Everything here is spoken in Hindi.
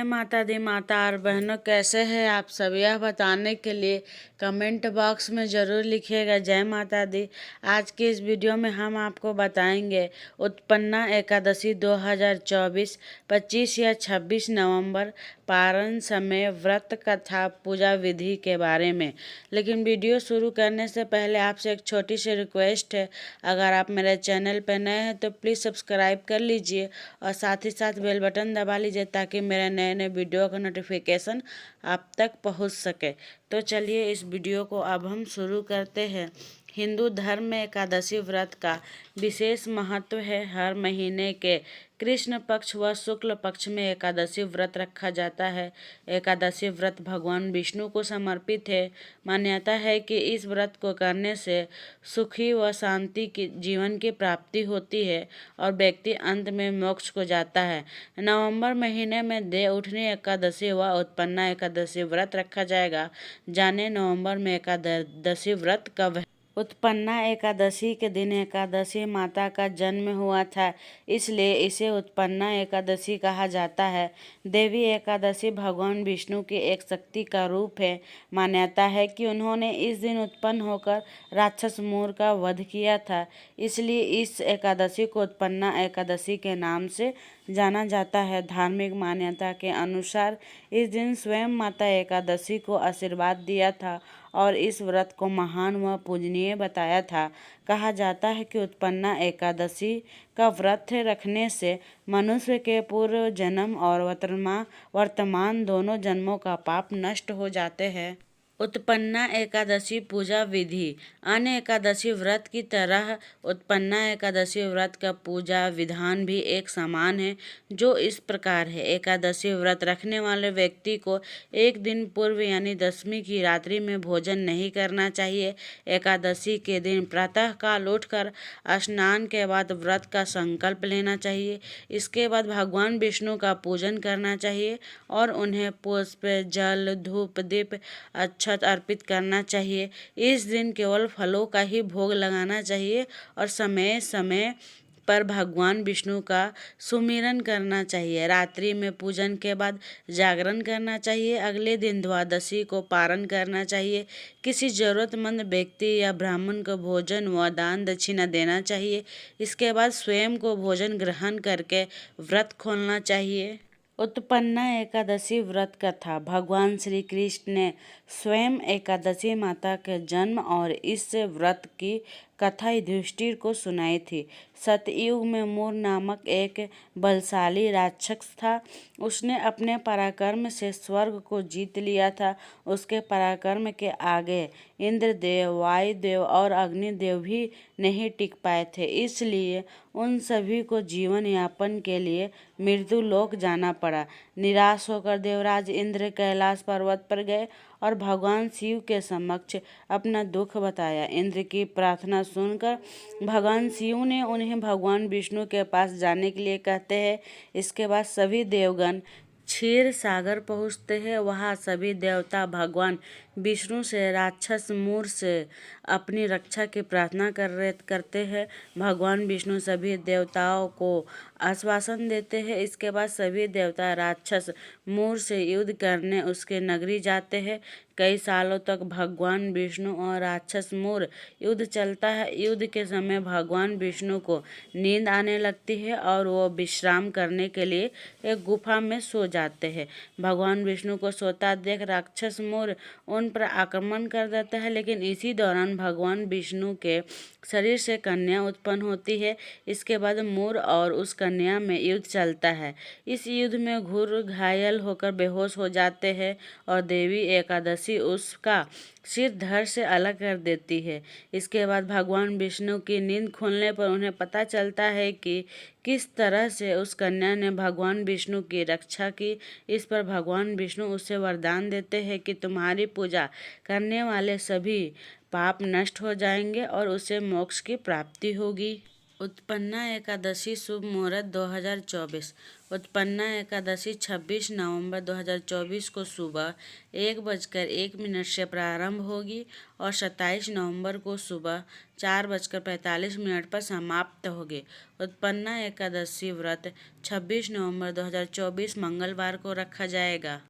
माता दी माता और बहनों, कैसे हैं आप सब? यह बताने के लिए कमेंट बॉक्स में ज़रूर लिखिएगा जय माता दी। आज की इस वीडियो में हम आपको बताएंगे उत्पन्ना एकादशी 2024 25 या 26 नवंबर पारण समय, व्रत कथा, पूजा विधि के बारे में। लेकिन वीडियो शुरू करने से पहले आपसे एक छोटी सी रिक्वेस्ट है, अगर आप मेरे चैनल पर नए हैं तो प्लीज़ सब्सक्राइब कर लीजिए और साथ ही साथ बेल बटन दबा लीजिए ताकि मेरे नए नए वीडियो का नोटिफिकेशन आप तक पहुंच सके। तो चलिए इस वीडियो को अब हम शुरू करते हैं। हिंदू धर्म में एकादशी व्रत का विशेष महत्व है। हर महीने के कृष्ण पक्ष व शुक्ल पक्ष में एकादशी व्रत रखा जाता है। एकादशी व्रत भगवान विष्णु को समर्पित है। मान्यता है कि इस व्रत को करने से सुखी व शांति की जीवन की प्राप्ति होती है और व्यक्ति अंत में मोक्ष को जाता है। नवंबर महीने में देव उठनी एकादशी व उत्पन्ना एकादशी व्रत रखा जाएगा। जाने नवंबर में एकादशी व्रत कब है? उत्पन्ना एकादशी के दिन एकादशी माता का जन्म हुआ था, इसलिए इसे उत्पन्ना एकादशी कहा जाता है। देवी एकादशी भगवान विष्णु की एक शक्ति का रूप है। मान्यता है कि उन्होंने इस दिन उत्पन्न होकर राक्षस मूर का वध किया था, इसलिए इस एकादशी को उत्पन्ना एकादशी के नाम से जाना जाता है। धार्मिक मान्यता के अनुसार इस दिन स्वयं माता एकादशी को आशीर्वाद दिया था और इस व्रत को महान व पूजनीय बताया था। कहा जाता है कि उत्पन्ना एकादशी का व्रत रखने से मनुष्य के पूर्व जन्म और वर्तमान दोनों जन्मों का पाप नष्ट हो जाते हैं। उत्पन्ना एकादशी पूजा विधि। अन्य एकादशी व्रत की तरह उत्पन्ना एकादशी व्रत का पूजा विधान भी एक समान है, जो इस प्रकार है। एकादशी व्रत रखने वाले व्यक्ति को एक दिन पूर्व यानी दशमी की रात्रि में भोजन नहीं करना चाहिए। एकादशी के दिन प्रातः काल उठकर स्नान के बाद व्रत का संकल्प लेना चाहिए। इसके बाद भगवान विष्णु का पूजन करना चाहिए और उन्हें पुष्प, जल, धूप, दीप, अक्षत अर्पित करना चाहिए। इस दिन केवल फलों का ही भोग लगाना चाहिए और समय समय पर भगवान विष्णु का सुमिरन करना चाहिए। रात्रि में पूजन के बाद जागरण करना चाहिए। अगले दिन द्वादशी को पारण करना चाहिए। किसी जरूरतमंद व्यक्ति या ब्राह्मण को भोजन व दान दक्षिणा देना चाहिए। इसके बाद स्वयं को भोजन ग्रहण करके व्रत खोलना चाहिए। उत्पन्ना एकादशी व्रत कथा। भगवान श्री कृष्ण ने स्वयं एकादशी माता के जन्म और इस व्रत की कथा युधिष्ठिर को सुनाई थी। सतयुग में मूर नामक एक बलशाली राक्षस था। उसने अपने पराक्रम से स्वर्ग को जीत लिया था। उसके पराक्रम के आगे इंद्रदेव, वायुदेव और अग्निदेव भी नहीं टिक पाए थे, इसलिए उन सभी को जीवन यापन के लिए मृत्युलोक जाना पड़ा। निराश होकर देवराज इंद्र कैलाश पर्वत पर गए और भगवान शिव के समक्ष अपना दुख बताया। इंद्र की प्रार्थना सुनकर भगवान शिव ने उन्हें भगवान विष्णु के पास जाने के लिए कहते हैं। इसके बाद सभी देवगण क्षीर सागर पहुँचते हैं। वहाँ सभी देवता भगवान विष्णु से राक्षस मूर से अपनी रक्षा की प्रार्थना करते हैं। भगवान विष्णु सभी देवताओं को आश्वासन देते हैं। इसके बाद सभी देवता राक्षस मूर से युद्ध करने उसके नगरी जाते हैं। कई सालों तक भगवान विष्णु और राक्षस मूर युद्ध चलता है। युद्ध के समय भगवान विष्णु को नींद आने लगती है और वो विश्राम करने के लिए एक गुफा में सो जाते हैं। भगवान विष्णु को सोता देख राक्षस मूर उन पर आक्रमण कर देता है, लेकिन इसी दौरान भगवान विष्णु के शरीर से कन्या उत्पन्न होती है। इसके बाद मूर और उस कन्या में युद्ध चलता है। इस युद्ध में घुर घायल होकर बेहोश हो जाते हैं और देवी एकादशी उसका सिर धड़ से अलग कर देती है। इसके बाद भगवान विष्णु की नींद खुलने पर उन्हें पता चलता है कि किस तरह से उस कन्या ने भगवान विष्णु की रक्षा की। इस पर भगवान विष्णु उसे वरदान देते हैं कि तुम्हारी पूजा करने वाले सभी पाप नष्ट हो जाएंगे और उसे मोक्ष की प्राप्ति होगी। उत्पन्ना एकादशी शुभ मुहूर्त 2024। उत्पन्ना एकादशी 26 नवंबर 2024 को सुबह 1:01 से प्रारंभ होगी और 27 नवंबर को सुबह 4:45 पर समाप्त होगी। उत्पन्ना एकादशी व्रत 26 नवंबर 2024 मंगलवार को रखा जाएगा।